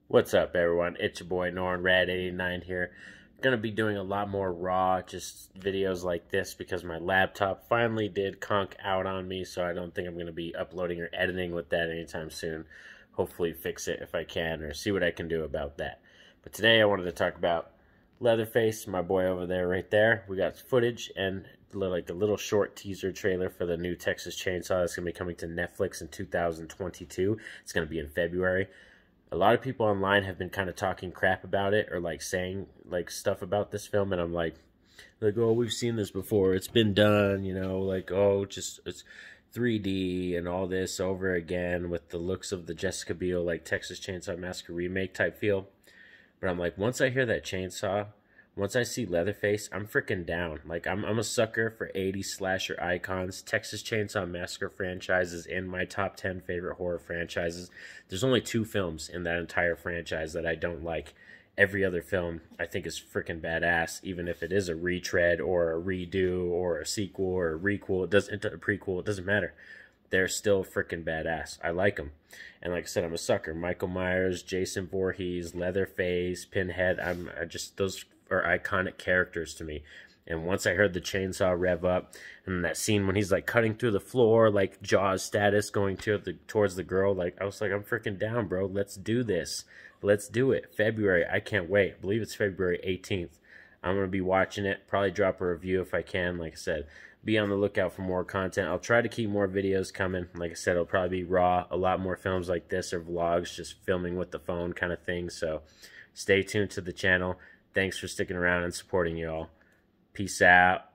What's up, everyone? It's your boy Norn Rad 89 here. Gonna be doing a lot more raw, just videos like this because my laptop finally did conk out on me, so I don't think I'm gonna be uploading or editing with that anytime soon. Hopefully, fix it if I can, or see what I can do about that. But today, I wanted to talk about Leatherface, my boy over there, right there. We got footage and like a little short teaser trailer for the new Texas Chainsaw that's gonna be coming to Netflix in 2022. It's gonna be in February. A lot of people online have been kind of talking crap about it or like saying like stuff about this film, and I'm like, oh, we've seen this before, it's been done, like, oh, just it's 3D and all this over again with the looks of the Jessica Biel like Texas Chainsaw Massacre remake type feel. But I'm like, once I hear that chainsaw, once I see Leatherface, I'm freaking down. Like, I'm a sucker for 80s slasher icons. Texas Chainsaw Massacre franchise is in my top 10 favorite horror franchises. There's only two films in that entire franchise that I don't like. Every other film I think is freaking badass, even if it is a retread or a redo or a sequel or a requel. It doesn't, a prequel, it doesn't matter. They're still freaking badass. I like them. And like I said, I'm a sucker. Michael Myers, Jason Voorhees, Leatherface, Pinhead. I just, those are iconic characters to me. And once I heard the chainsaw rev up, and that scene when he's like cutting through the floor, like Jaws status, going towards the girl, like I was like, I'm freaking down, bro. Let's do this. Let's do it. February. I can't wait. I believe it's February 18th. I'm gonna be watching it. Probably drop a review if I can. Like I said, be on the lookout for more content. I'll try to keep more videos coming. Like I said, it'll probably be raw. A lot more films like this or vlogs, just filming with the phone kind of thing. So stay tuned to the channel. Thanks for sticking around and supporting y'all. Peace out.